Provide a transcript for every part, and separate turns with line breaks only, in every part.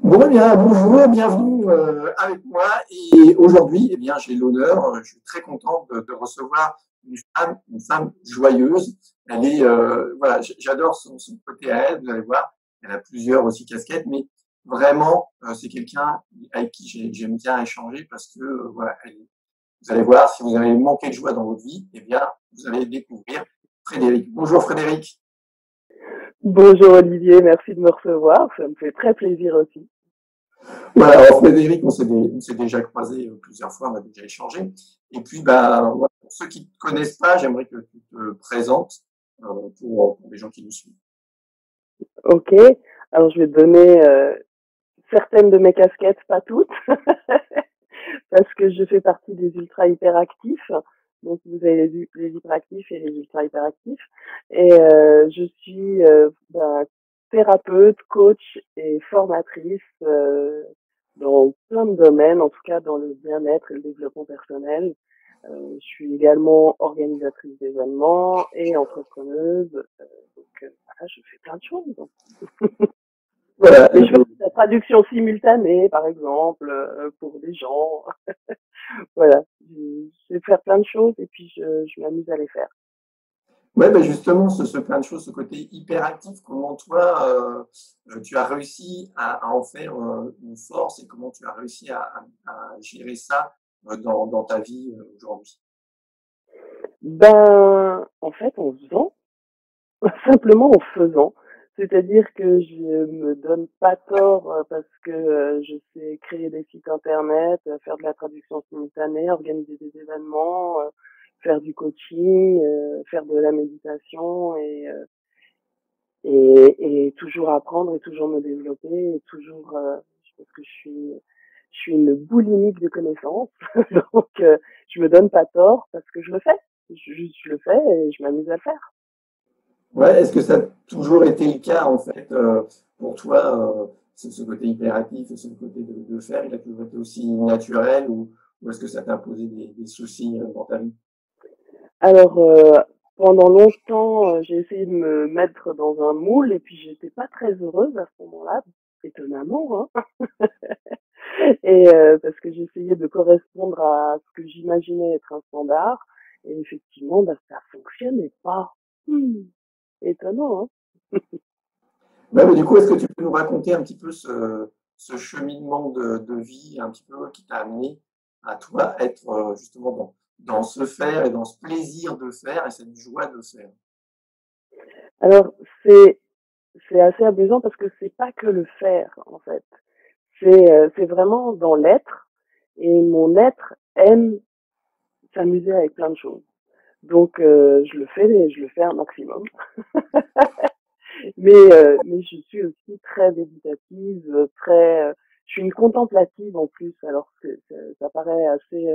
Bon, eh bien, bonjour, bienvenue avec moi. Et aujourd'hui, eh bien, j'ai l'honneur, je suis très content de recevoir une femme joyeuse. Elle est, voilà, j'adore son côté à elle. Vous allez voir, elle a plusieurs aussi casquettes, mais vraiment, c'est quelqu'un avec qui j'aime bien échanger parce que, voilà, vous allez voir, si vous avez manqué de joie dans votre vie, eh bien, vous allez découvrir Frédéric. Bonjour Frédéric.
Bonjour Olivier, merci de me recevoir, ça me fait très plaisir aussi.
Voilà, alors Frédéric, on s'est déjà croisé plusieurs fois, on a déjà échangé. Et puis, bah, voilà, pour ceux qui ne te connaissent pas, j'aimerais que tu te présentes pour les gens qui nous suivent.
Ok, alors je vais te donner certaines de mes casquettes, pas toutes, parce que je fais partie des ultra hyperactifs. Donc vous avez les hyperactifs et les ultra hyperactifs. Et je suis thérapeute, coach et formatrice dans plein de domaines, en tout cas dans le bien-être et le développement personnel. Je suis également organisatrice d'événements et entrepreneuse. Voilà, je fais plein de choses.
Voilà,
Et je fais de la traduction simultanée, par exemple, pour des gens. Voilà, je vais faire plein de choses et puis je m'amuse à les faire.
ouais, bah justement, ce plein de choses, ce côté hyperactif, comment toi, tu as réussi à en faire une force et comment tu as réussi à gérer ça dans ta vie aujourd'hui.
Ben, en fait, en faisant, simplement en faisant. C'est-à-dire que je me donne pas tort parce que je sais créer des sites internet, faire de la traduction simultanée, organiser des événements, faire du coaching, faire de la méditation et toujours apprendre et toujours me développer et toujours je pense que je suis une boulimique de connaissances donc je me donne pas tort parce que je le fais. Je le fais et je m'amuse à le faire.
Ouais, est-ce que ça a toujours été le cas en fait pour toi, ce côté hyperactif et ce côté de faire, il a toujours été aussi naturel ou est-ce que ça t'a posé des soucis dans ta vie?
Alors, pendant longtemps, j'ai essayé de me mettre dans un moule et puis j'étais pas très heureuse à ce moment-là, étonnamment, hein. Et parce que j'essayais de correspondre à ce que j'imaginais être un standard et effectivement, bah, ça fonctionnait pas. Mmh, étonnant, hein.
Ouais, mais du coup, est-ce que tu peux nous raconter un petit peu ce cheminement de vie, un petit peu qui t'a amené à toi être justement dans ce faire et dans ce plaisir de faire et cette joie de faire?
Alors, c'est assez amusant parce que c'est pas que le faire, en fait. C'est vraiment dans l'être et mon être aime s'amuser avec plein de choses. Donc je le fais un maximum. Mais je suis aussi très méditative, je suis une contemplative en plus, alors que ça paraît assez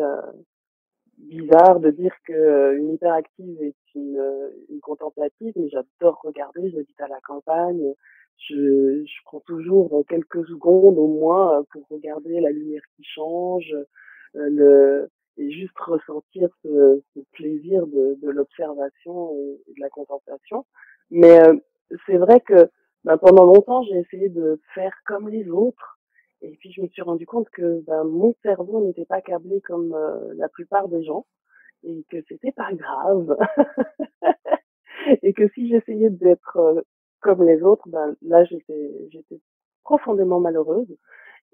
bizarre de dire que une hyperactive est une contemplative, mais j'adore regarder, j'habite à la campagne, je prends toujours quelques secondes au moins pour regarder la lumière qui change, le et juste ressentir ce plaisir de l'observation et de la contemplation. Mais c'est vrai que ben, pendant longtemps, j'ai essayé de faire comme les autres. Et puis je me suis rendu compte que ben, mon cerveau n'était pas câblé comme la plupart des gens et que c'était pas grave. Et que si j'essayais d'être comme les autres, ben là j'étais profondément malheureuse.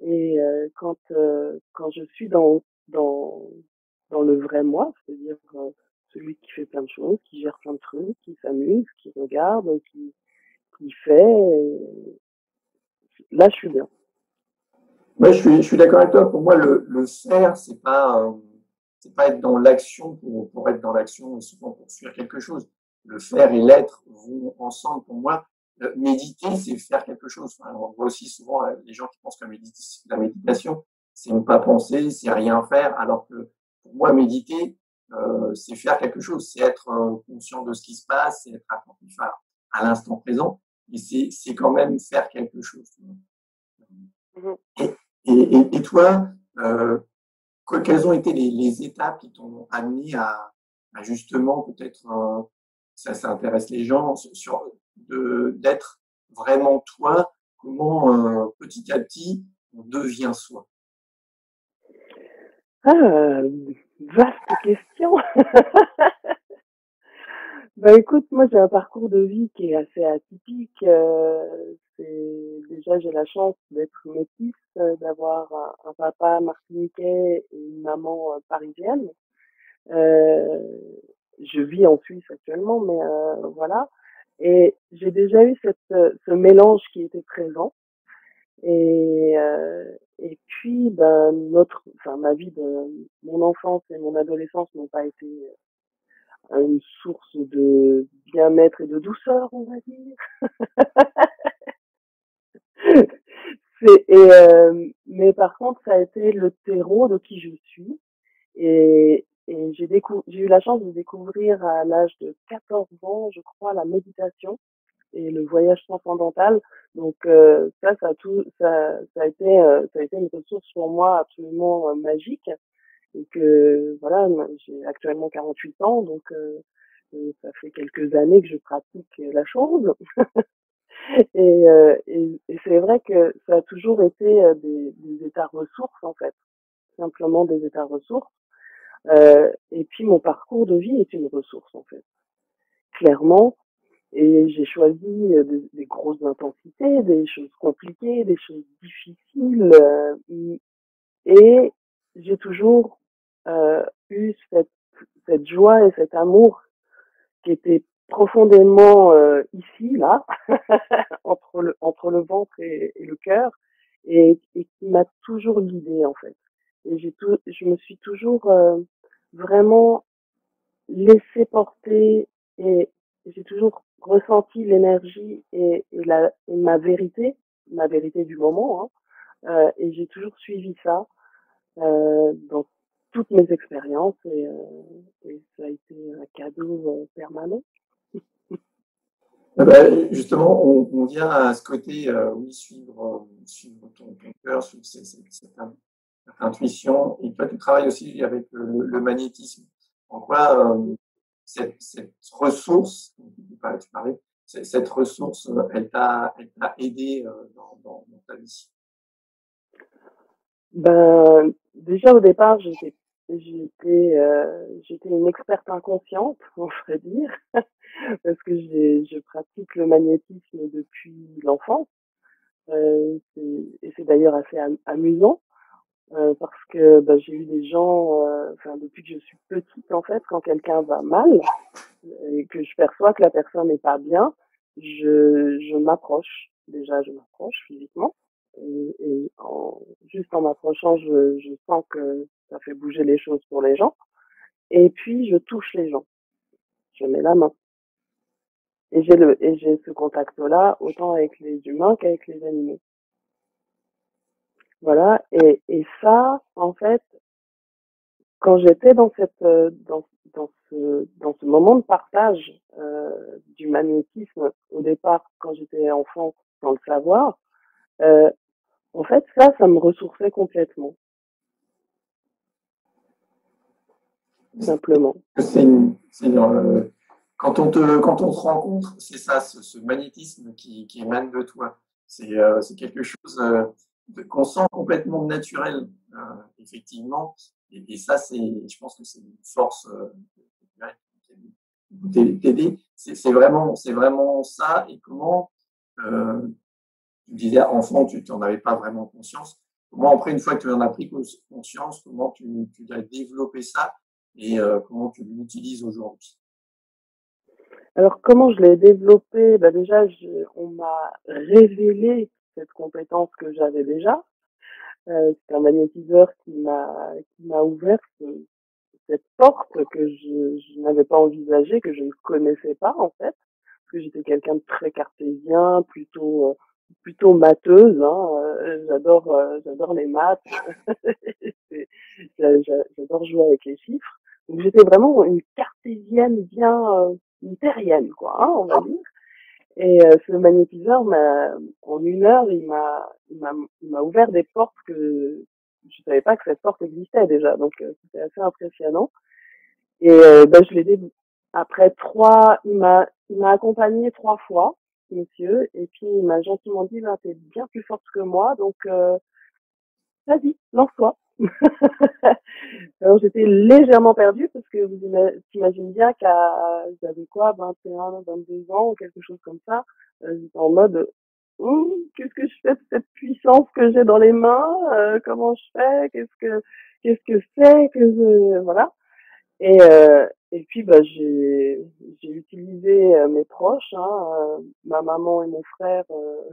Et quand je suis dans le vrai moi, c'est-à-dire celui qui fait plein de choses, qui gère plein de trucs, qui s'amuse, qui regarde, qui fait, là je suis bien.
Ouais, je suis d'accord avec toi. Pour moi, le faire, c'est pas être dans l'action pour être dans l'action et souvent pour fuir quelque chose. Le faire et l'être vont ensemble pour moi. Méditer, c'est faire quelque chose. Enfin, on voit aussi souvent les gens qui pensent que la méditation, c'est ne pas penser, c'est rien faire, alors que pour moi, méditer, c'est faire quelque chose, c'est être conscient de ce qui se passe, c'est être attentif à l'instant présent, et c'est quand même faire quelque chose.
Mhm.
Et, et toi, euh, quelles ont été les étapes qui t'ont amené à justement peut-être, ça intéresse les gens, d'être vraiment toi comment petit à petit on devient soi?
Ah, vaste question. Bah écoute, moi j'ai un parcours de vie qui est assez atypique. Déjà j'ai la chance d'être métisse, d'avoir un papa martiniquais et une maman parisienne. Euh, je vis en Suisse actuellement, mais voilà. Et j'ai déjà eu ce mélange qui était présent. Et puis, ben, enfin, ma vie de mon enfance et mon adolescence n'ont pas été une source de bien-être et de douceur, on va dire. Mais par contre, ça a été le terreau de qui je suis. Et j'ai eu la chance de découvrir à l'âge de 14 ans, je crois, la méditation et le voyage transcendantal. Donc ça a été une ressource pour moi absolument magique. Et que voilà, j'ai actuellement 48 ans, donc ça fait quelques années que je pratique la chose. Et c'est vrai que ça a toujours été des états ressources en fait, simplement des états ressources. Et puis mon parcours de vie est une ressource en fait, clairement. Et j'ai choisi des grosses intensités, des choses compliquées, des choses difficiles. Et j'ai toujours eu cette joie et cet amour qui était profondément ici, là, entre le ventre et le cœur, et qui m'a toujours guidée en fait. Et je me suis toujours vraiment laissée porter, et j'ai toujours ressenti l'énergie et ma vérité du moment, hein, et j'ai toujours suivi ça dans toutes mes expériences, et ça a été un cadeau permanent.
Justement, on vient à ce côté, oui, suivre ton cœur, suivre cette intuition. Et toi, tu travailles aussi avec le magnétisme. En quoi cette ressource, tu parlais, cette ressource, elle t'a aidé dans ta vie?
Ben, déjà au départ, j'étais une experte inconsciente, on pourrait dire, parce que je pratique le magnétisme depuis l'enfance. Et c'est d'ailleurs assez amusant, parce que ben, j'ai eu des gens, enfin depuis que je suis petite en fait, quand quelqu'un va mal et que je perçois que la personne n'est pas bien, je m'approche. Déjà, je m'approche physiquement. Juste en m'approchant, je sens que ça fait bouger les choses pour les gens. Et puis, je touche les gens. Je mets la main. Et j'ai ce contact-là, autant avec les humains qu'avec les animaux. Voilà. Et ça, en fait, quand j'étais dans ce moment de partage du magnétisme au départ, quand j'étais enfant, sans le savoir, euh, en fait, ça me ressourçait complètement, simplement.
Quand on se rencontre, c'est ça, ce magnétisme qui émane de toi. C'est quelque chose qu'on sent complètement naturel, effectivement. Et ça, je pense que c'est une force qui t'aider. C'est vraiment ça. Et comment, euh, tu disais enfant, tu n'en avais pas vraiment conscience. Comment après, une fois que tu en as pris conscience, comment tu as développé ça et comment tu l'utilises aujourd'hui?
Alors, comment je l'ai développé? Ben déjà, on m'a révélé cette compétence que j'avais déjà. C'est un magnétiseur qui m'a ouvert cette porte que je n'avais pas envisagée, que je ne connaissais pas en fait, parce que j'étais quelqu'un de très cartésien, plutôt matheuse. Hein, j'adore les maths, j'adore jouer avec les chiffres. Donc j'étais vraiment une cartésienne bien, une terrienne quoi, hein, on va dire. Et ce magnétiseur en une heure, il m'a ouvert des portes que je savais pas que cette porte existait déjà. Donc c'était assez impressionnant. Et ben, après il m'a accompagné 3 fois. ce monsieur, et puis il m'a gentiment dit, ben, t'es bien plus forte que moi, donc vas-y, lance-toi. Alors j'étais légèrement perdue parce que t'imagines bien qu'à, j'avais quoi, 21, 22 ans ou quelque chose comme ça, j'étais en mode, qu'est-ce que je fais de cette puissance que j'ai dans les mains, comment je fais, qu'est-ce que c'est que voilà. Et puis bah j'ai utilisé mes proches, hein, ma maman et mon frère ont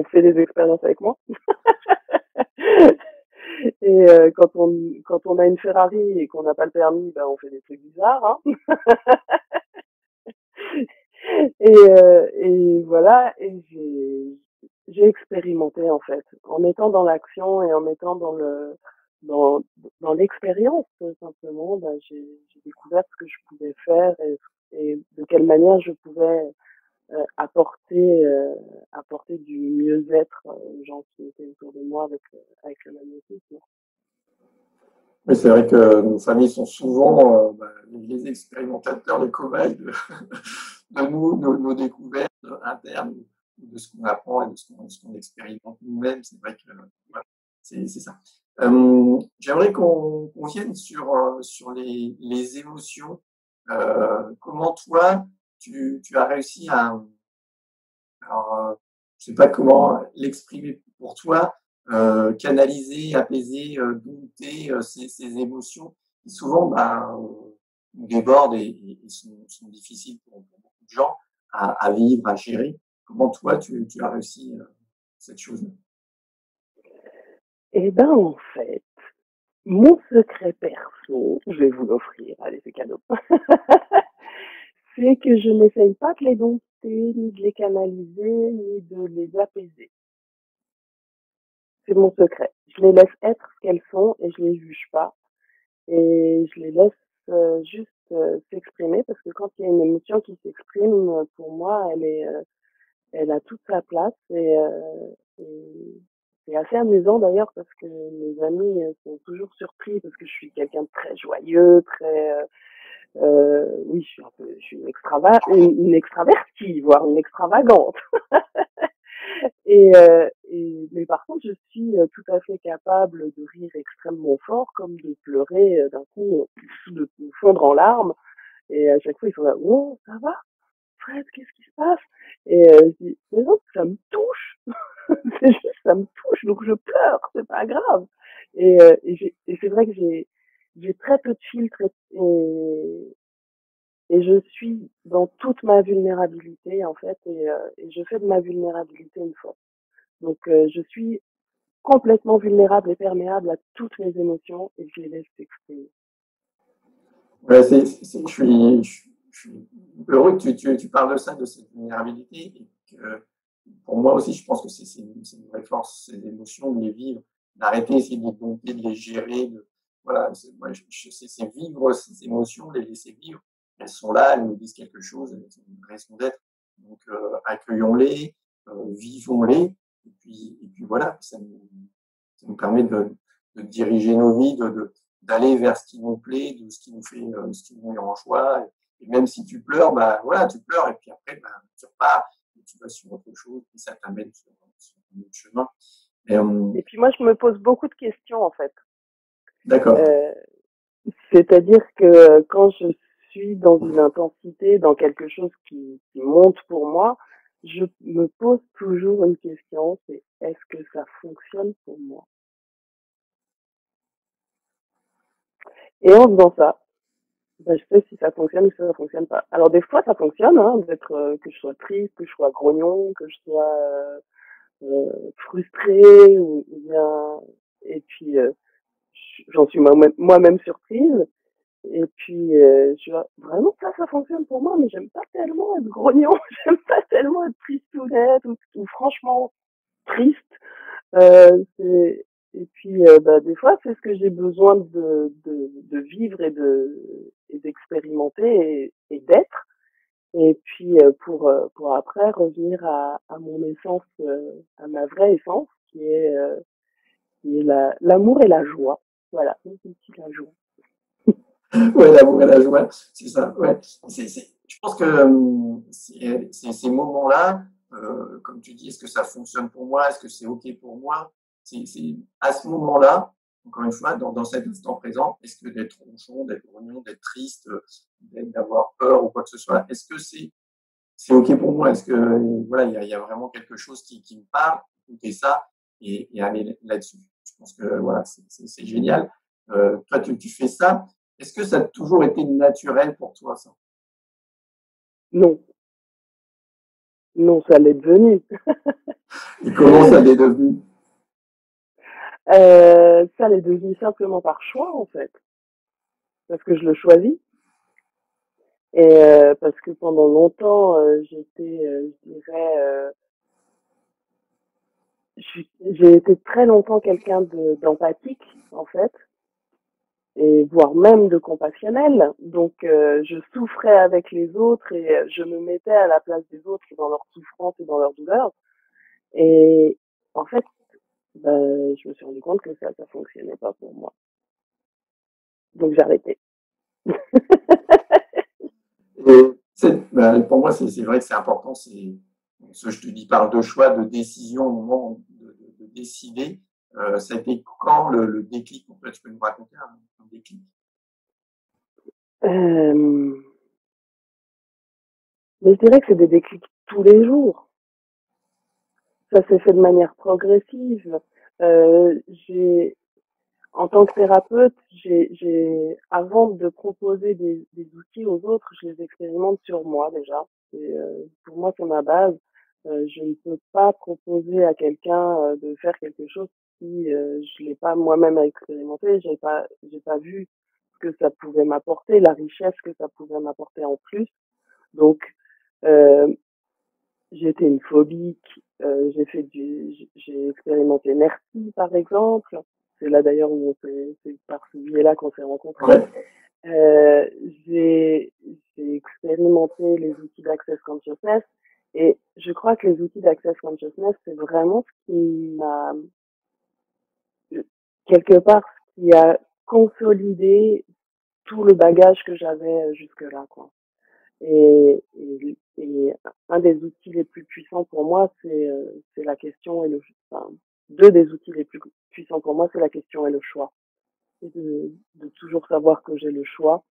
fait des expériences avec moi. Et quand on a une Ferrari et qu'on n'a pas le permis, ben on fait des trucs bizarres, hein. Et voilà, et j'ai expérimenté en fait, en étant dans l'action et en étant dans dans l'expérience simplement, ben j'ai découvert ce que je pouvais faire et de quelle manière je pouvais apporter du mieux-être aux gens qui étaient autour de moi avec le magnétisme.
Mais c'est vrai que nos familles sont souvent les expérimentateurs, les cobayes de, de nos découvertes internes, de ce qu'on apprend et de ce qu'on expérimente nous-mêmes. C'est vrai que voilà, c'est ça. J'aimerais qu'on vienne sur les émotions. Comment toi, tu as réussi à, alors, je sais pas comment l'exprimer pour toi, canaliser, apaiser, dompter ces émotions qui souvent nous débordent et sont difficiles pour beaucoup de gens à vivre, à gérer. Comment toi, tu as réussi cette chose-là?
Eh ben, en fait, mon secret perso, je vais vous l'offrir, allez, c'est cadeau, c'est que je n'essaye pas de les dompter, ni de les canaliser, ni de les apaiser. C'est mon secret. Je les laisse être ce qu'elles sont et je les juge pas. Et je les laisse juste s'exprimer parce que quand il y a une émotion qui s'exprime, pour moi, elle a toute sa place et c'est assez amusant d'ailleurs parce que mes amis sont toujours surpris parce que je suis quelqu'un de très joyeux, très oui, je suis une extravertie, voire une extravagante. Mais par contre, je suis tout à fait capable de rire extrêmement fort, comme de pleurer d'un coup, de fondre en larmes. Et à chaque fois, ils sont là, oh, ça va, Fred, qu'est-ce qui se passe? Et je dis, mais non, ça me touche. C'est juste, ça me touche, donc je pleure, c'est pas grave. Et c'est vrai que j'ai très peu de filtres et je suis dans toute ma vulnérabilité, en fait, et je fais de ma vulnérabilité une force. Donc, je suis complètement vulnérable et perméable à toutes mes émotions et je les laisse s'exprimer.
Ouais, je suis heureux que tu parles de ça, de cette vulnérabilité. Et que, pour moi aussi, je pense que c'est une vraie force, ces émotions, de les vivre, d'arrêter, essayer de les dompter, de les gérer. Voilà, moi, c'est vivre ces émotions, les laisser vivre. Elles sont là, elles nous disent quelque chose, elles ont une raison d'être. Donc, accueillons-les, vivons-les. Et puis voilà, ça nous permet de diriger nos vies, d'aller vers ce qui nous plaît, de ce qui nous fait, ce qui nous met en joie. Et même si tu pleures, bah voilà, tu pleures et puis après, bah, tu repars et tu vas sur autre chose et ça t'amène sur un autre chemin.
Et puis moi, je me pose beaucoup de questions en fait.
D'accord.
Euh, C'est-à-dire que quand je suis dans une intensité, dans quelque chose qui monte pour moi, je me pose toujours une question, c'est est-ce que ça fonctionne pour moi? Et en faisant ça, ben, je sais si ça fonctionne ou si ça fonctionne pas. Alors des fois ça fonctionne, hein, que je sois triste, que je sois grognon, que je sois frustrée ou bien et puis j'en suis moi-même surprise. Et puis je vois vraiment ça fonctionne pour moi, mais j'aime pas tellement être grognon, j'aime pas tellement être tristounette ou franchement triste. C'est et puis bah, des fois c'est ce que j'ai besoin de vivre et d'expérimenter et d'être. Et puis pour après revenir à mon essence, à ma vraie essence, qui est l'amour et la joie. Voilà, c'est aussi la joie.
Ouais, l'amour et la joie, c'est ça. Ouais. Je pense que ces moments-là, comme tu dis, est-ce que ça fonctionne pour moi? Est-ce que c'est OK pour moi? C'est à ce moment-là, encore une fois, dans cet instant présent, est-ce que d'être ronchon, d'être grognon, d'être triste, d'avoir peur ou quoi que ce soit, est-ce que c'est OK pour moi? Est-ce que voilà, il y a vraiment quelque chose qui me parle? Écouter ça et aller là-dessus. Je pense que voilà, c'est génial. Toi, tu fais ça. Est-ce que ça a toujours été naturel pour toi, ça?
Non, non, ça l'est devenu.
Et comment ça l'est devenu?
Ça l'est devenu simplement par choix, en fait, parce que je le choisis. Et parce que pendant longtemps, j'étais, je dirais, j'ai été très longtemps quelqu'un d'empathique, en fait, et voire même de compassionnel. Donc, je souffrais avec les autres et je me mettais à la place des autres dans leur souffrance et dans leur douleur. Et en fait, ben, je me suis rendu compte que ça fonctionnait pas pour moi. Donc, j'ai arrêté.
Pour moi, c'est vrai que c'est important. Je te dis, parle de choix, de décision au moment de décider. Ça a été quand le déclic? En fait, tu peux nous raconter un déclic?
Euh, mais je dirais que c'est des déclics tous les jours. Ça s'est fait de manière progressive. J'ai, en tant que thérapeute, avant de proposer des outils aux autres, je les expérimente sur moi déjà. Et, pour moi, c'est ma base. Je ne peux pas proposer à quelqu'un de faire quelque chose si je l'ai pas moi-même expérimenté, j'ai pas vu ce que ça pouvait m'apporter, la richesse que ça pouvait m'apporter en plus. Donc, euh, j'ai été une phobique, j'ai expérimenté NERTI par exemple. C'est là d'ailleurs où c'est par ce biais-là qu'on s'est rencontrés.
Ouais.
Euh, j'ai, j'ai expérimenté les outils d'Access Consciousness et je crois que les outils d'Access Consciousness, c'est vraiment ce qui m'a, quelque part, ce qui a consolidé tout le bagage que j'avais jusque-là, quoi. Et un des outils les plus puissants pour moi, c'est la question et enfin, deux des outils les plus puissants pour moi, c'est la question et le choix. Et de toujours savoir que j'ai le choix,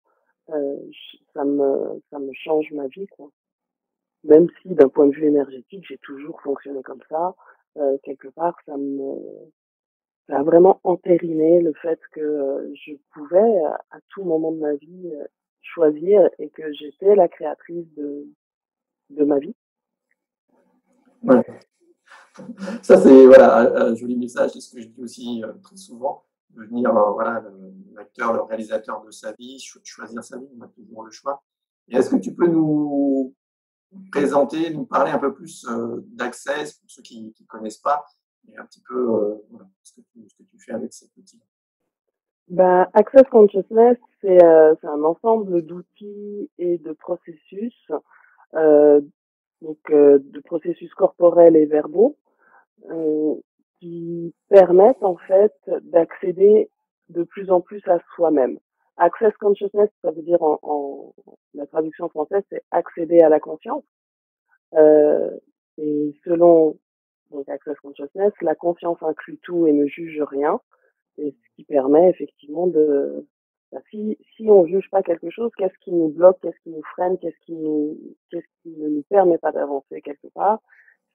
ça me change ma vie, quoi. Même si d'un point de vue énergétique, j'ai toujours fonctionné comme ça, quelque part, ça a vraiment entériné le fait que je pouvais à tout moment de ma vie choisir et que j'étais la créatrice de ma vie.
Ouais. Ça, c'est voilà, un joli message. C'est ce que je dis aussi très souvent. Devenir voilà, l'acteur, le réalisateur de sa vie, choisir sa vie, on a toujours le choix. Et est-ce que tu peux nous présenter, nous parler un peu plus d'Access pour ceux qui ne connaissent pas et un petit peu voilà, ce que tu fais avec cet outil?
Ben, Access Consciousness, c'est un ensemble d'outils et de processus, euh, de processus corporels et verbaux, euh, qui permettent en fait d'accéder de plus en plus à soi-même. Access Consciousness, ça veut dire la traduction française, c'est accéder à la conscience. Euh, et selon donc Access Consciousness, la conscience inclut tout et ne juge rien. Et ce qui permet effectivement si on juge pas quelque chose, qu'est-ce qui nous bloque, qu'est-ce qui nous freine, qu'est-ce qui ne nous permet pas d'avancer quelque part?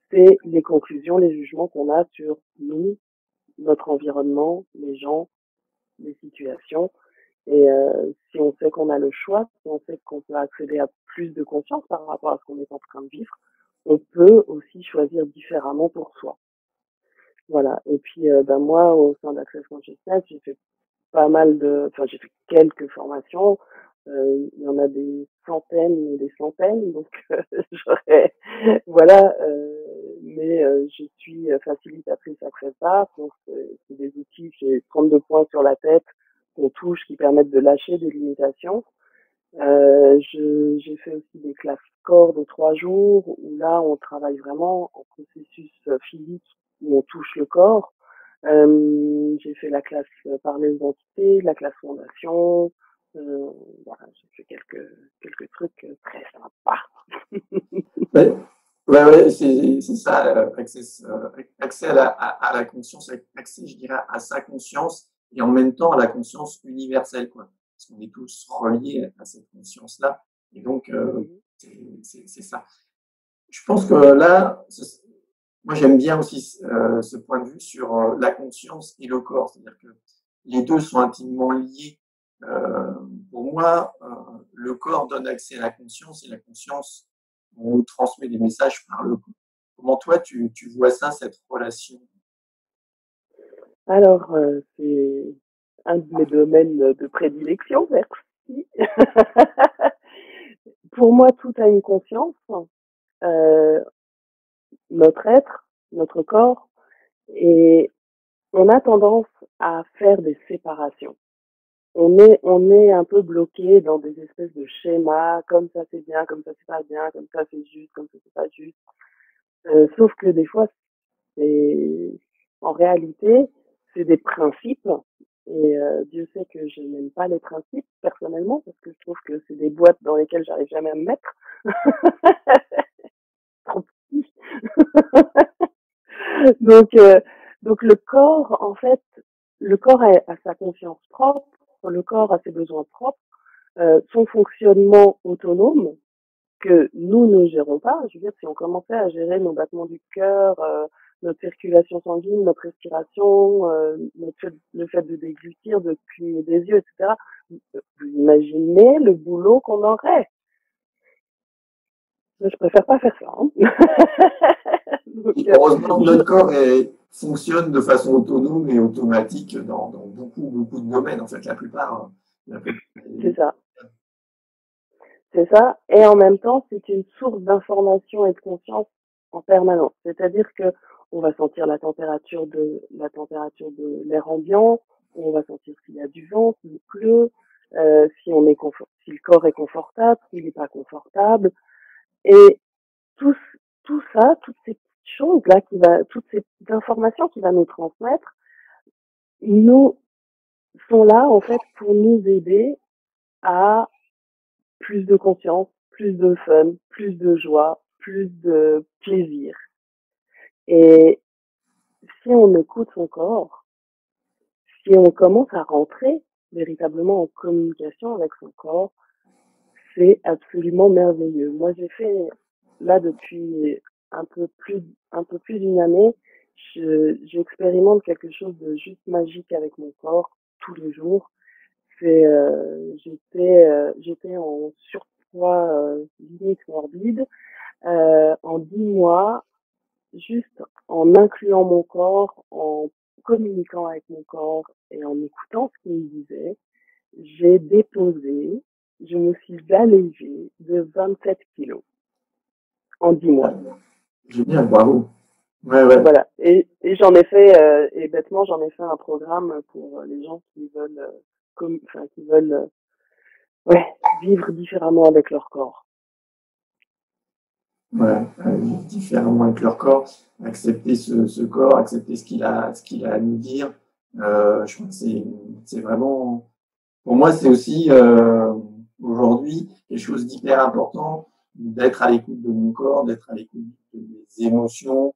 C'est les conclusions, les jugements qu'on a sur nous, notre environnement, les gens, les situations. Et si on sait qu'on a le choix, si on sait qu'on peut accéder à plus de conscience par rapport à ce qu'on est en train de vivre, on peut aussi choisir différemment pour soi. Voilà. Et puis, ben moi, au sein d'Access Consciousness, j'ai fait j'ai fait quelques formations. Il y en a des centaines et des centaines, donc j'aurais, voilà. Mais je suis facilitatrice Access. Donc c'est des outils, j'ai 32 points sur la tête qu'on touche qui permettent de lâcher des limitations. J'ai fait aussi des classes corps de 3 jours où là on travaille vraiment en processus physique où on touche le corps. J'ai fait la classe par les entités, la classe fondation. Voilà, j'ai fait quelques trucs très sympas.
Ouais, ouais, c'est ça, accès à la conscience, accès, je dirais, à sa conscience et en même temps à la conscience universelle, quoi. Parce qu'on est tous reliés à cette conscience-là. Et donc,
Mhm.
c'est ça. Je pense que là, moi j'aime bien aussi ce point de vue sur la conscience et le corps. C'est-à-dire que les deux sont intimement liés. Euh, pour moi, le corps donne accès à la conscience et la conscience nous transmet des messages par le corps. Comment toi tu vois ça, cette relation?
Alors, c'est un de mes domaines de prédilection, merci. Pour moi, tout a une conscience. Euh, notre être, notre corps, et on a tendance à faire des séparations. On est un peu bloqué dans des espèces de schémas, comme ça c'est bien, comme ça c'est pas bien, comme ça c'est juste, comme ça c'est pas juste. Sauf que des fois, c'est, en réalité, c'est des principes. Et Dieu sait que je n'aime pas les principes personnellement parce que je trouve que c'est des boîtes dans lesquelles j'arrive jamais à me mettre. Trop petit. donc, euh, donc le corps, en fait, le corps a sa conscience propre, le corps a ses besoins propres, son fonctionnement autonome que nous ne gérons pas. Je veux dire, si on commençait à gérer nos battements du cœur, notre circulation sanguine, notre respiration, le fait de déglutir, de cligner des yeux, etc., vous imaginez le boulot qu'on aurait. Je préfère pas faire ça. Hein. Donc,
Et heureusement que notre corps fonctionne de façon autonome et automatique dans beaucoup de domaines. En fait, la plupart
c'est ça. C'est ça. Et en même temps, c'est une source d'information et de conscience en permanence. C'est-à-dire que on va sentir la température de l'air ambiant, on va sentir s'il y a du vent, s'il pleut, si le corps est confortable, s'il n'est pas confortable. Et tout, tout ça, toutes ces petites choses là toutes ces petites informations qu'il va nous transmettre, nous sont là en fait pour nous aider à plus de conscience, plus de fun, plus de joie, plus de plaisir. Et si on écoute son corps, si on commence à rentrer véritablement en communication avec son corps, c'est absolument merveilleux. Moi, j'ai fait, là, depuis un peu plus, un peu plus d'une année, j'expérimente quelque chose de juste magique avec mon corps tous les jours. J'étais en surpoids limite morbide. En 10 mois, juste en incluant mon corps, en communiquant avec mon corps et en écoutant ce qu'il me disait, j'ai déposé, je me suis allégée de 27 kilos en 10 mois.
génial, bravo. Ouais, ouais.
Voilà. Et j'en ai fait, et bêtement, j'en ai fait un programme pour les gens qui veulent, qui veulent, ouais, vivre différemment avec leur corps.
Ouais, différemment avec leur corps, accepter ce corps, accepter ce qu'il a à nous dire. Je crois que c'est vraiment, pour moi, c'est aussi aujourd'hui quelque chose d'hyper important d'être à l'écoute de mon corps, d'être à l'écoute de mes émotions.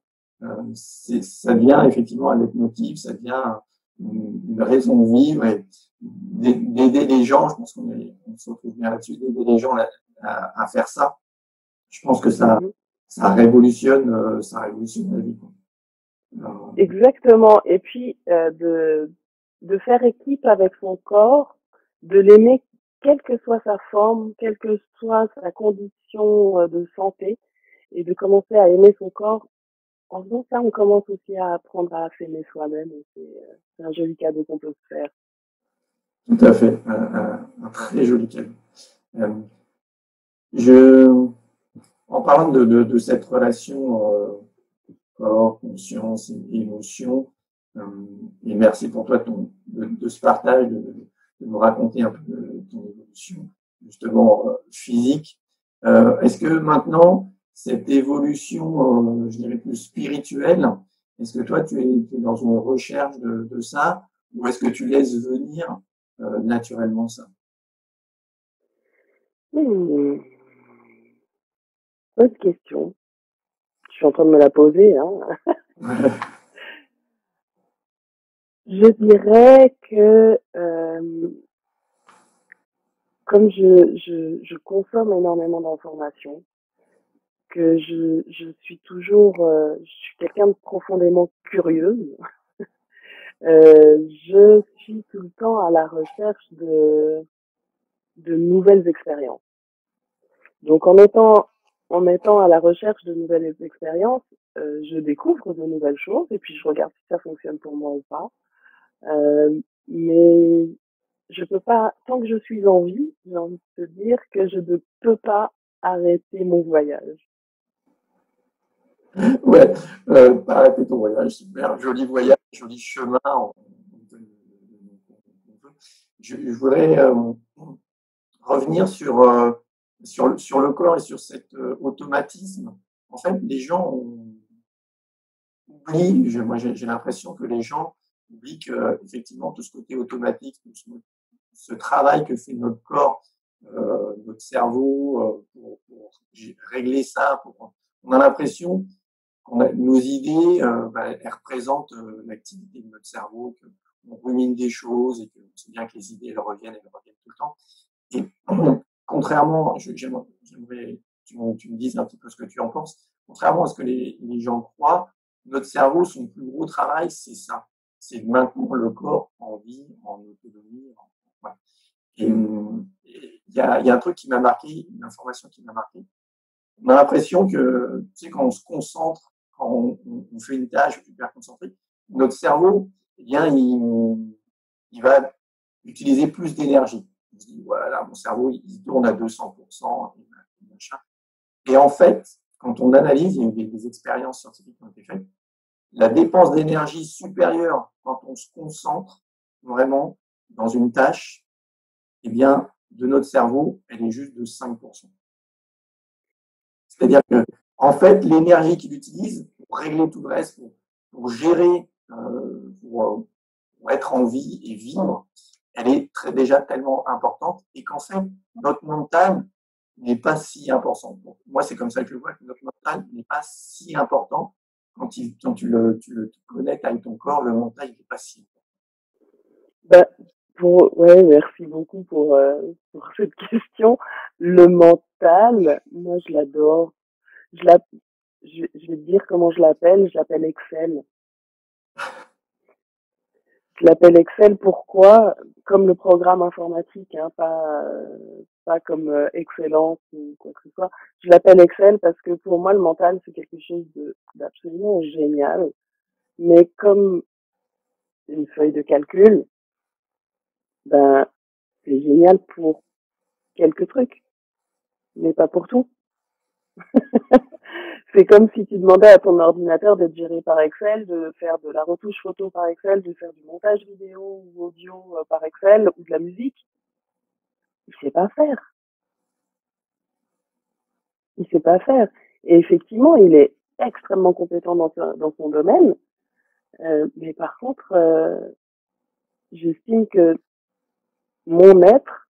Ça devient effectivement un leitmotiv, ça devient une raison de vivre et d'aider les gens. Je pense on se retrouve bien là-dessus, d'aider les gens à faire ça. Je pense que
Mhm.
ça révolutionne la vie, quoi.
Exactement. Et puis, de faire équipe avec son corps, de l'aimer, quelle que soit sa forme, quelle que soit sa condition de santé, et de commencer à aimer son corps. En faisant ça, on commence aussi à apprendre à s'aimer soi-même. Et c'est un joli cadeau qu'on peut se faire.
Tout à fait, un très joli cadeau. Euh, je, en parlant de cette relation corps, conscience et émotion, euh, et merci pour toi de ce partage, de nous raconter un peu de ton évolution justement physique. Est-ce que maintenant, cette évolution, je dirais plus spirituelle, est-ce que toi, tu es dans une recherche de ça ou est-ce que tu laisses venir naturellement ça?
Hmm, Bonne question. Je suis en train de me la poser, hein. Je dirais que comme je consomme énormément d'informations, que je suis toujours, je suis quelqu'un de profondément curieuse. Je suis tout le temps à la recherche de nouvelles expériences. Donc en étant à la recherche de nouvelles expériences, je découvre de nouvelles choses et puis je regarde si ça fonctionne pour moi ou pas. Mais je peux pas, tant que je suis en vie, j'ai envie de te dire que je ne peux pas arrêter mon voyage.
Ouais, pas arrêter ton voyage, super, joli voyage, joli chemin. Je voudrais revenir sur le corps et sur cet automatisme. En fait, les gens oublient, moi j'ai l'impression que les gens oublient que effectivement tout ce côté automatique, tout ce travail que fait notre corps, notre cerveau pour régler ça, on a l'impression nos idées, elles représentent l'activité de notre cerveau, qu'on rumine des choses et que c'est bien que les idées elles reviennent tout le temps. Et contrairement, j'aimerais que tu me dises un petit peu ce que tu en penses. Contrairement à ce que les gens croient, notre cerveau, son plus gros travail, c'est ça. C'est de maintenir le corps en vie, en autonomie. Ouais. Et il y a un truc qui m'a marqué, une information qui m'a marqué. On a l'impression que, tu sais, quand on se concentre, quand on fait une tâche hyper concentrée, notre cerveau, eh bien, il va utiliser plus d'énergie. On se dit, voilà, mon cerveau, il tourne à 200%, et machin. Et en fait, quand on analyse, il y a eu des expériences scientifiques qui ont été faites, la dépense d'énergie supérieure quand on se concentre vraiment dans une tâche, eh bien, de notre cerveau, elle est juste de 5%. C'est-à-dire que, en fait, l'énergie qu'il utilise pour régler tout le reste, pour gérer, pour être en vie et vivre, elle est déjà tellement importante et qu'en fait, notre mental n'est pas si important. Bon, moi, c'est comme ça que je vois que notre mental n'est pas si important. Quand tu connectes avec ton corps, le mental n'est pas si important.
Bah, ouais, merci beaucoup pour cette question. Le mental, moi, je l'adore. Je l'a, je vais te dire comment je l'appelle Excel. Je l'appelle Excel pourquoi? Comme le programme informatique, hein, pas comme Excellence ou quoi que ce soit. Je l'appelle Excel parce que pour moi, le mental, c'est quelque chose d'absolument génial. Mais comme une feuille de calcul, ben, c'est génial pour quelques trucs, mais pas pour tout. C'est comme si tu demandais à ton ordinateur d'être géré par Excel, de faire de la retouche photo par Excel, de faire du montage vidéo ou audio par Excel ou de la musique. Il sait pas faire. Il sait pas faire. Et effectivement, il est extrêmement compétent dans son domaine. Mais par contre, j'estime que mon être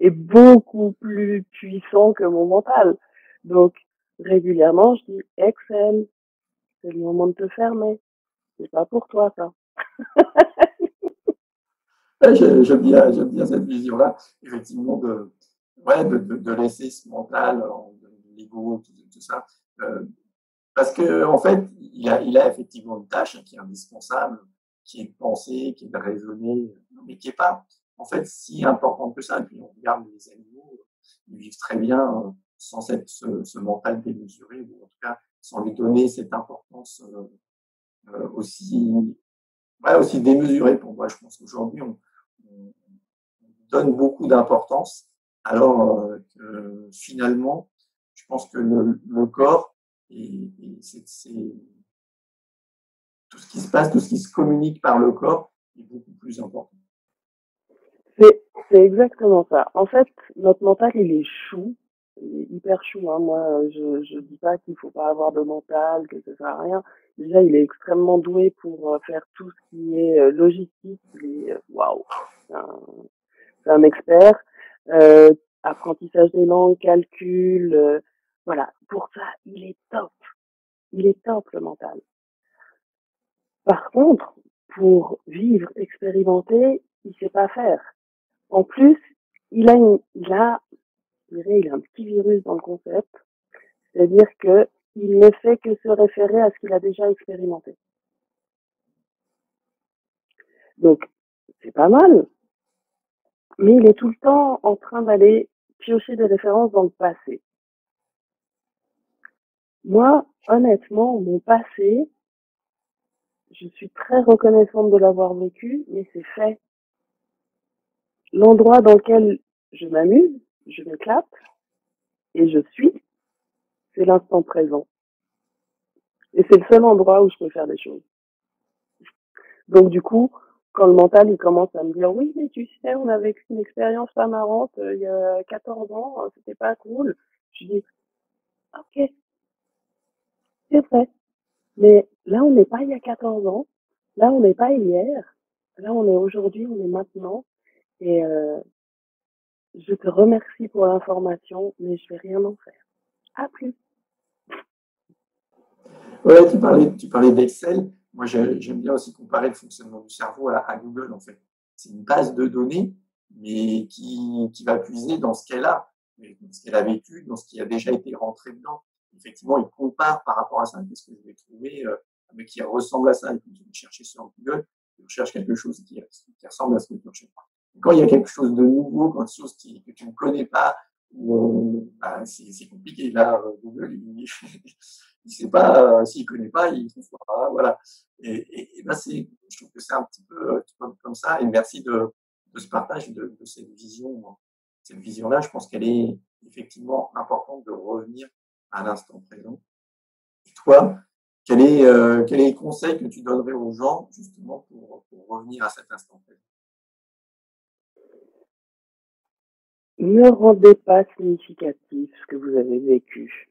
est beaucoup plus puissant que mon mental. Donc, régulièrement, je dis Excel, c'est le moment de te fermer. C'est pas pour toi, ça.
Ouais, j'aime bien cette vision-là, effectivement, ouais, de laisser ce mental, l'ego, tout ça. Euh, Parce que en fait, il a effectivement une tâche qui est indispensable, qui est de penser, qui est de raisonner, mais qui n'est pas en fait si importante que ça. Et puis on regarde les animaux, ils vivent très bien sans ce mental démesuré, ou en tout cas sans lui donner cette importance aussi, ouais, aussi démesurée pour moi. Je pense qu'aujourd'hui, on donne beaucoup d'importance, alors que finalement, je pense que le corps, c'est tout ce qui se passe, tout ce qui se communique par le corps est beaucoup plus important.
C'est exactement ça. En fait, notre mental, il est chou. Il est hyper chou, hein. Moi, je dis pas qu'il faut pas avoir de mental, que ça sert à rien. Déjà, il est extrêmement doué pour faire tout ce qui est logistique. Il est, waouh, c'est un expert. Euh, apprentissage des langues, calcul, voilà. Pour ça, il est top. Il est top, le mental. Par contre, pour vivre, expérimenter, il sait pas faire. En plus, il a je dirais, il a un petit virus dans le concept. C'est-à-dire que il ne fait que se référer à ce qu'il a déjà expérimenté. Donc, c'est pas mal, mais il est tout le temps en train d'aller piocher des références dans le passé. Moi, honnêtement, mon passé, je suis très reconnaissante de l'avoir vécu, mais c'est fait. L'endroit dans lequel je m'amuse, je m'éclate, et je suis, c'est l'instant présent. Et c'est le seul endroit où je peux faire des choses. Donc du coup, quand le mental il commence à me dire oui mais tu sais on a vécu une expérience pas marrante il y a 14 ans, c'était pas cool, je dis ok c'est vrai, mais là on n'est pas il y a 14 ans, là on n'est pas hier, là on est aujourd'hui, on est maintenant et je te remercie pour l'information mais je vais rien en faire. À plus.
Ouais, tu parlais d'Excel. Moi, j'aime bien aussi comparer le fonctionnement du cerveau à Google, en fait. C'est une base de données, mais qui va puiser dans ce qu'elle a, dans ce qu'elle a vécu, dans ce qui a déjà été rentré dedans. Effectivement, il compare par rapport à ça. Qu'est-ce que je vais trouver mais qui ressemble à ça? Et puis, tu vas chercher sur Google, tu recherches quelque chose qui ressemble à ce que tu recherches. Et quand il y a quelque chose de nouveau, quelque chose que tu ne connais pas, bah, c'est compliqué. Là, Google, il sait pas, s'il connaît pas, il trouve pas. Voilà. Et ben je trouve que c'est un petit peu comme ça. Et merci de ce partage, de cette vision. Cette vision-là, je pense qu'elle est effectivement importante de revenir à l'instant présent. Et toi, quel est le conseil que tu donnerais aux gens justement pour revenir à cet instant présent?
Ne rendez pas significatif ce que vous avez vécu.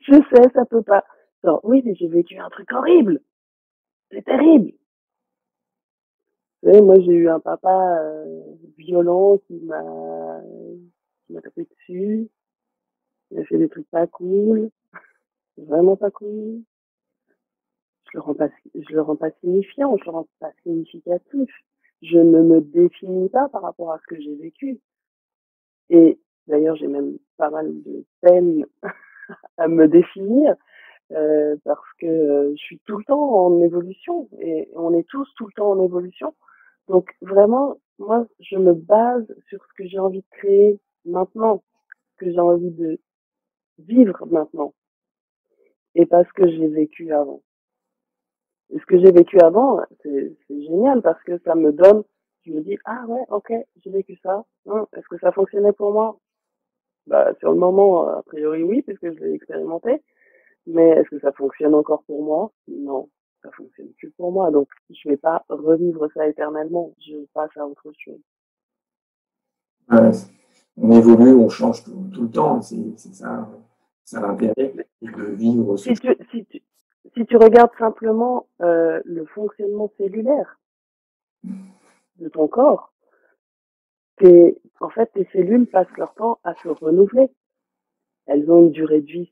Je sais, ça peut pas. Non, oui, mais j'ai vécu un truc horrible. C'est terrible. Vous savez, moi, j'ai eu un papa violent qui m'a tapé dessus. Il a fait des trucs pas cool, vraiment pas cool. Je le rends pas signifiant, je le rends pas significatif. Je ne me définis pas par rapport à ce que j'ai vécu. Et d'ailleurs, j'ai même pas mal de peine à me définir parce que je suis tout le temps en évolution et on est tous tout le temps en évolution. Donc vraiment, moi, je me base sur ce que j'ai envie de créer maintenant, ce que j'ai envie de vivre maintenant et pas ce que j'ai vécu avant. Et ce que j'ai vécu avant, c'est génial parce que ça me donne, je me dis, ah ouais, ok, j'ai vécu ça. Est-ce que ça fonctionnait pour moi? Bah, sur le moment, a priori oui, puisque je l'ai expérimenté. Mais est-ce que ça fonctionne encore pour moi? Non, ça fonctionne plus pour moi. Donc, je vais pas revivre ça éternellement. Je passe à autre chose.
Ouais, on évolue, on change tout le temps. C'est ça l'intérêt
Mais
de vivre ce.
si tu regardes simplement le fonctionnement cellulaire de ton corps, en fait, tes cellules passent leur temps à se renouveler. Elles ont une durée de vie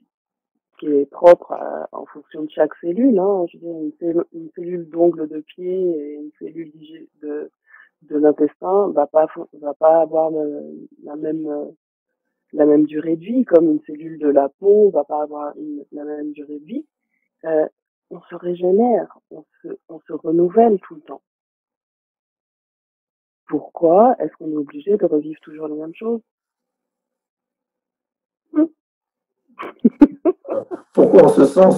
qui est propre en fonction de chaque cellule. Hein. Je veux dire, une cellule d'ongle de pied et une cellule de l'intestin va pas avoir la même durée de vie, comme une cellule de la peau va pas avoir la même durée de vie. Euh, on se régénère, on se renouvelle tout le temps. Pourquoi est-ce qu'on est obligé de revivre toujours les mêmes choses?
Pourquoi on se sent on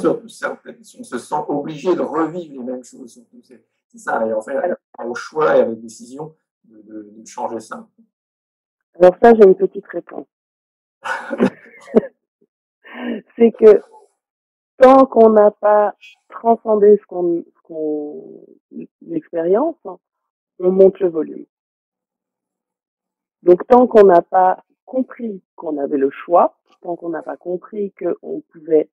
se sent obligé de revivre les mêmes choses? C'est ça. Et en fait,
alors,
au choix et à la décision de changer ça.
alors ça, j'ai une petite réponse. C'est que tant qu'on n'a pas transcendé l'expérience, on monte le volume. Donc tant qu'on n'a pas compris qu'on avait le choix, tant qu'on n'a pas compris qu'on pouvait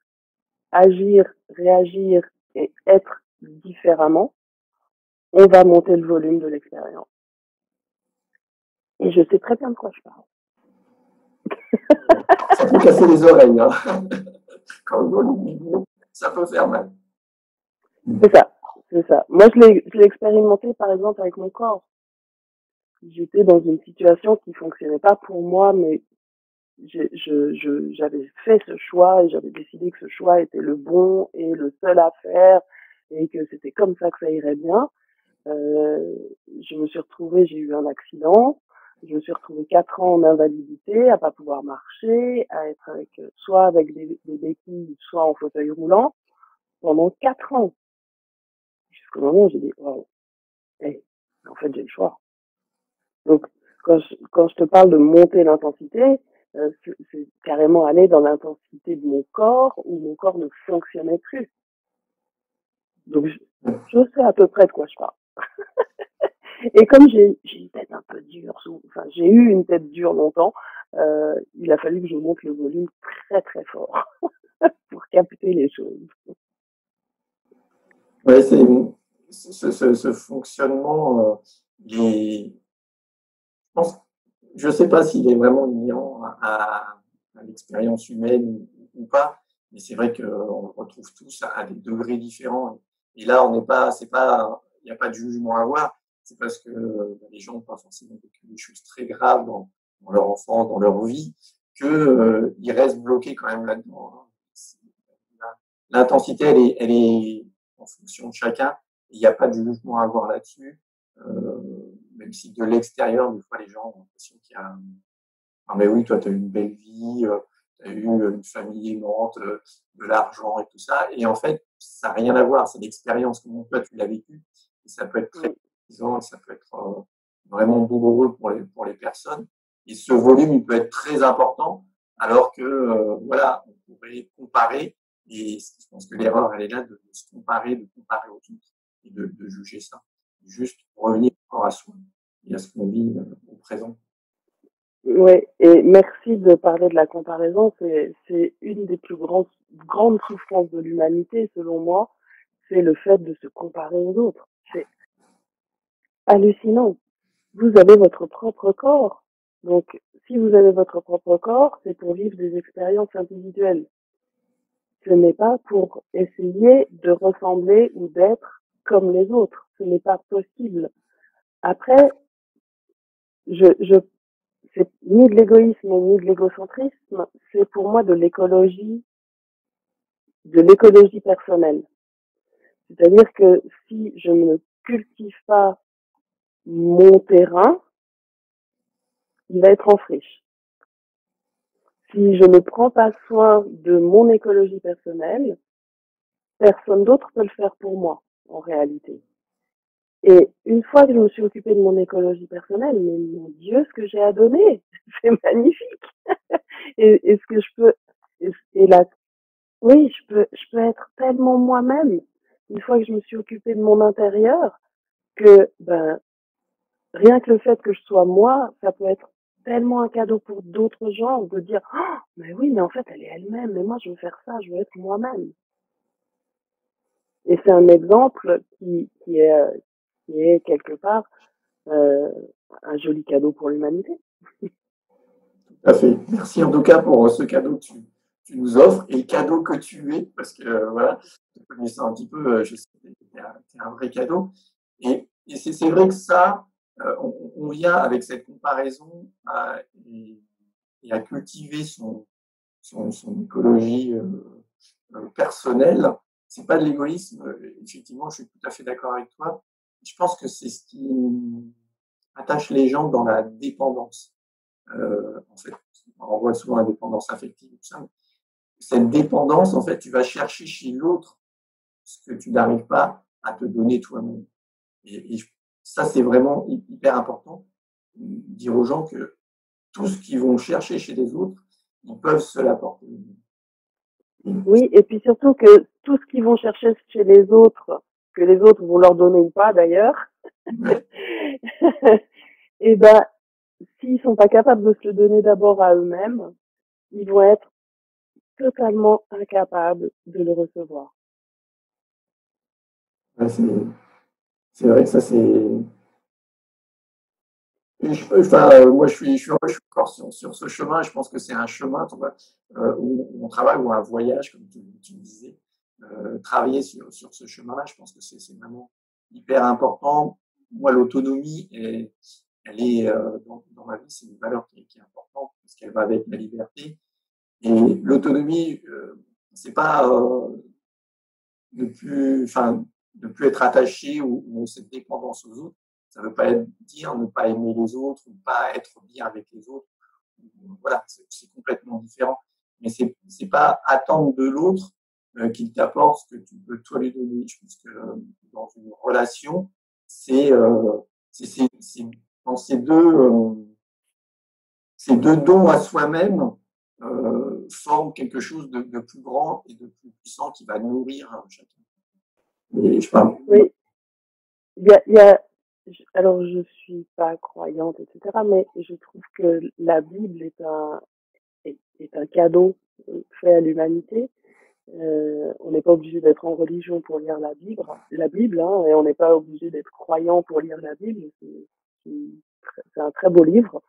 agir, réagir et être différemment, on va monter le volume de l'expérience. Et je sais très bien de quoi je parle.
Ça peut casser les oreilles, hein. Quand le volume est gros, ça peut faire mal.
C'est ça, c'est ça. Moi, je l'ai expérimenté, par exemple, avec mon corps. J'étais dans une situation qui fonctionnait pas pour moi, mais j'avais fait ce choix et j'avais décidé que ce choix était le bon et le seul à faire et que c'était comme ça que ça irait bien. Euh, je me suis retrouvée, j'ai eu un accident, je me suis retrouvée 4 ans en invalidité, à pas pouvoir marcher, à être avec, soit avec des béquilles, soit en fauteuil roulant, pendant 4 ans. Jusqu'au moment où j'ai dit, wow, hey, en fait, j'ai le choix. Donc, quand je te parle de monter l'intensité, c'est carrément aller dans l'intensité de mon corps où mon corps ne fonctionnait plus. Donc, je sais à peu près de quoi je parle. Et comme j'ai une tête un peu dure, enfin, j'ai eu une tête dure longtemps, il a fallu que je monte le volume très très fort pour capter les choses.
Ouais, ce fonctionnement, pense, je ne sais pas s'il est vraiment inhérent à l'expérience humaine ou pas, mais c'est vrai qu'on le retrouve tous à des degrés différents. Et là, on n'est pas, c'est pas, il n'y a pas de jugement à avoir. C'est parce que les gens n'ont pas forcément vécu des choses très graves dans leur enfance, dans leur vie, que ils restent bloqués quand même là-dedans. L'intensité, elle est en fonction de chacun. Il n'y a pas de jugement à avoir là-dessus. Euh, Même si de l'extérieur, des fois, les gens ont l'impression qu'il y a ah, mais oui, toi, tu as eu une belle vie, tu as eu une famille aimante, de l'argent et tout ça. Et en fait, ça n'a rien à voir. C'est l'expérience, comment toi, tu l'as vécu. Et ça peut être très épuisant, ça peut être vraiment douloureux pour les personnes. Et ce volume, il peut être très important, alors que, voilà, on pourrait comparer. Et je pense que l'erreur, elle est là de se comparer, de comparer aux autres et de juger ça. Juste pour revenir encore à soi et à ce qu'on vit au présent.
Ouais, et merci de parler de la comparaison. C'est une des plus grandes souffrances de l'humanité, selon moi. C'est le fait de se comparer aux autres. C'est hallucinant. Vous avez votre propre corps. Donc, si vous avez votre propre corps, c'est pour vivre des expériences individuelles. Ce n'est pas pour essayer de ressembler ou d'être comme les autres. Ce n'est pas possible. Après, je c'est ni de l'égoïsme ni de l'égocentrisme, c'est pour moi de l'écologie personnelle. C'est-à-dire que si je ne cultive pas mon terrain, il va être en friche. Si je ne prends pas soin de mon écologie personnelle, personne d'autre peut le faire pour moi, en réalité. Et une fois que je me suis occupée de mon écologie personnelle, mais mon Dieu, ce que j'ai à donner, c'est magnifique. Et ce que je peux, et là, oui, je peux être tellement moi-même une fois que je me suis occupée de mon intérieur que, ben, rien que le fait que je sois moi, ça peut être tellement un cadeau pour d'autres gens de dire, oh, mais oui, mais en fait, elle est elle-même, mais moi, je veux faire ça, je veux être moi-même. Et c'est un exemple qui est quelque part euh, un joli cadeau pour l'humanité.
Tout à fait. Merci en tout cas pour ce cadeau que tu nous offres et le cadeau que tu es, parce que voilà, je connais ça un petit peu, je sais que t'es un vrai cadeau. Et c'est vrai que ça, on vient avec cette comparaison et à cultiver son écologie personnelle. C'est pas de l'égoïsme, effectivement, je suis tout à fait d'accord avec toi. Je pense que c'est ce qui attache les gens dans la dépendance. En fait, on voit souvent la dépendance affective, tout ça. Cette dépendance, en fait, tu vas chercher chez l'autre ce que tu n'arrives pas à te donner toi-même. Et ça, c'est vraiment hyper important. Dire aux gens que tout ce qu'ils vont chercher chez les autres, ils peuvent se l'apporter.
Oui, et puis surtout que tout ce qu'ils vont chercher chez les autres, que les autres vont leur donner ou pas d'ailleurs, et ben, s'ils sont pas capables de se le donner d'abord à eux-mêmes, ils vont être totalement incapables de le recevoir.
Ouais, c'est vrai que ça, Enfin, moi, je suis encore sur ce chemin. Je pense que c'est un chemin, tu vois, où on travaille, ou un voyage, comme tu me disais. Travailler sur ce chemin-là, je pense que c'est vraiment hyper important. Moi, l'autonomie, elle est dans ma vie, c'est une valeur qui est importante parce qu'elle va avec la liberté. Et l'autonomie, c'est pas enfin, ne plus être attaché ou cette dépendance aux autres. Ça ne veut pas dire ne pas aimer les autres, ne pas être bien avec les autres. Voilà, c'est complètement différent. Mais c'est pas attendre de l'autre qu'il t'apporte ce que tu peux toi lui donner. Je pense que dans une relation, c'est dans ces deux dons à soi-même forment quelque chose de plus grand et de plus puissant qui va nourrir chacun. Et je parle.
Oui, il y a, alors je suis pas croyante, etc., mais je trouve que la Bible est un cadeau fait à l'humanité. On n'est pas obligé d'être en religion pour lire la Bible, hein, et on n'est pas obligé d'être croyant pour lire la Bible. C'est un très beau livre,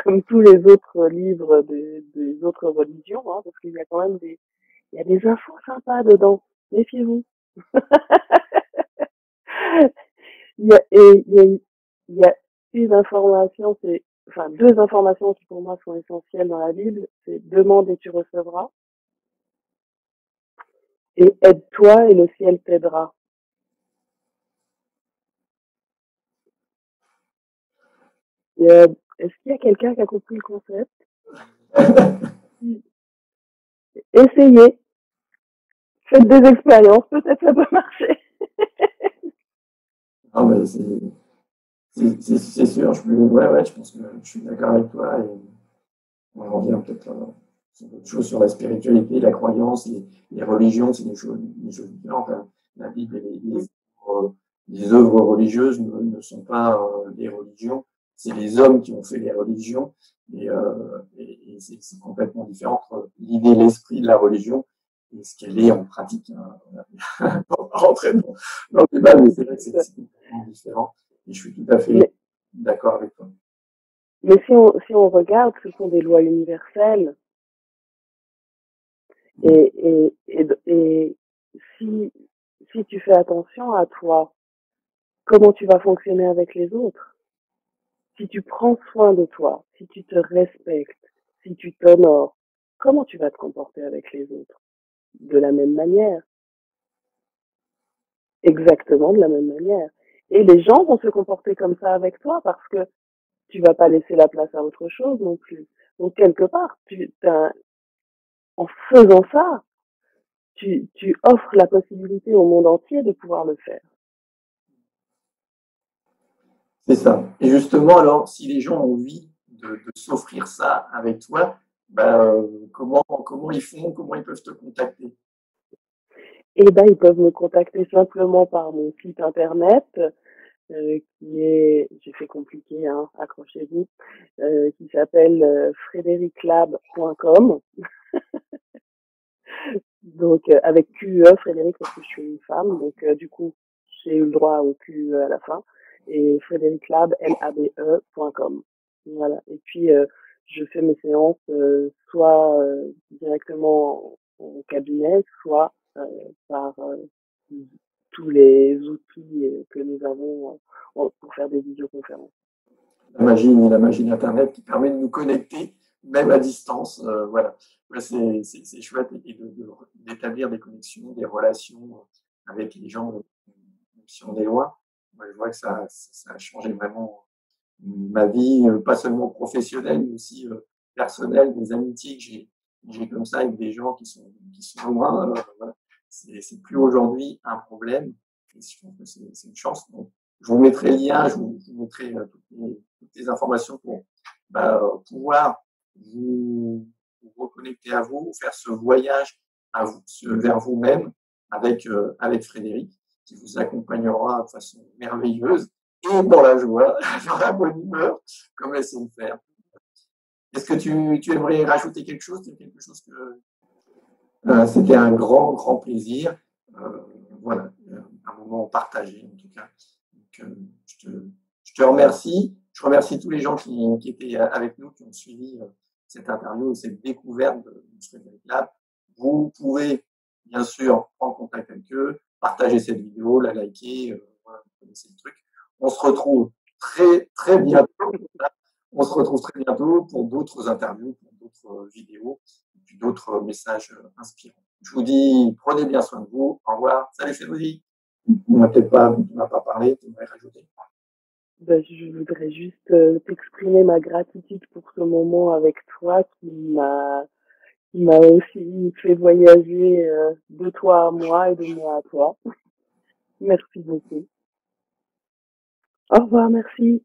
comme tous les autres livres des autres religions, hein, parce qu'il y a quand même il y a des infos sympas dedans. Méfiez-vous. Il y a une information, enfin, deux informations qui pour moi sont essentielles dans la Bible. C'est demande et tu recevras, et aide-toi et le ciel t'aidera. Est-ce qu'il y a quelqu'un qui a compris le concept? Essayez, faites des expériences, peut-être ça peut marcher.
Non, mais c'est sûr, ouais, je pense que je suis d'accord avec toi. Et on revient peut-être sur d'autres choses, sur la spiritualité, la croyance, les religions, c'est des choses différentes. Hein. La Bible et les œuvres religieuses ne sont pas des religions, c'est les hommes qui ont fait les religions. Et c'est complètement différent entre l'idée, l'esprit de la religion et ce qu'elle est en pratique. Hein. On va pas rentrer dans le débat, mais c'est vrai que c'est complètement différent. Et je suis tout à fait d'accord avec toi.
Mais si on regarde, ce sont des lois universelles. Et si tu fais attention à toi, comment tu vas fonctionner avec les autres? Si tu prends soin de toi, si tu te respectes, si tu t'honores, comment tu vas te comporter avec les autres? De la même manière. Exactement de la même manière. Et les gens vont se comporter comme ça avec toi parce que tu vas pas laisser la place à autre chose non plus. Donc quelque part, en faisant ça, tu offres la possibilité au monde entier de pouvoir le faire.
C'est ça. Et justement, alors, si les gens ont envie de s'offrir ça avec toi, bah, comment ils font, comment ils peuvent te contacter?
Et ben, ils peuvent me contacter simplement par mon site internet, qui est, j'ai fait compliqué, hein, accrochez-vous, qui s'appelle frédériclab.com. Donc, avec QE, Frédéric, parce que je suis une femme, donc du coup, j'ai eu le droit au QE à la fin. Et frédériclab, LABE.com. Voilà. Et puis, je fais mes séances soit directement au cabinet, soit par tous les outils que nous avons pour faire des visioconférences.
La magie d'Internet qui permet de nous connecter, même à distance. Voilà. Ouais, c'est chouette et d'établir des connexions, des relations avec les gens, même si on est loin. Moi, je vois que ça a changé vraiment ma vie, pas seulement professionnelle, mais aussi personnelle, des amitiés que j'ai comme ça avec des gens qui sont loin. Voilà. C'est plus aujourd'hui un problème. Et je trouve que c'est une chance. Donc, je vous mettrai le lien, je vous mettrai toutes les informations pour pouvoir vous reconnecter à vous, faire ce voyage à vous, vers vous-même avec Frédéric, qui vous accompagnera de façon merveilleuse et dans la joie, dans la bonne humeur, comme elle sait le faire. Est-ce que tu aimerais rajouter quelque chose? Quelque chose que c'était un grand plaisir. Voilà, un moment partagé en tout cas. Donc, je te remercie. Je remercie tous les gens qui étaient avec nous, qui ont suivi cette interview et cette découverte de Frédéric Lab. Vous pouvez, bien sûr, prendre contact avec eux, partager cette vidéo, la liker, voilà, vous connaissez le truc. On se retrouve très bientôt. On se retrouve très bientôt pour d'autres interviews, pour d'autres vidéos, et puis d'autres messages inspirants. Je vous dis, prenez bien soin de vous. Au revoir. Salut Fédéric. On n'a peut-être pas, on n'a pas parlé, tu m'aurais rajouté.
Ben, je voudrais juste t'exprimer ma gratitude pour ce moment avec toi qui m'a aussi fait voyager de toi à moi et de moi à toi. Merci beaucoup. Au revoir, merci.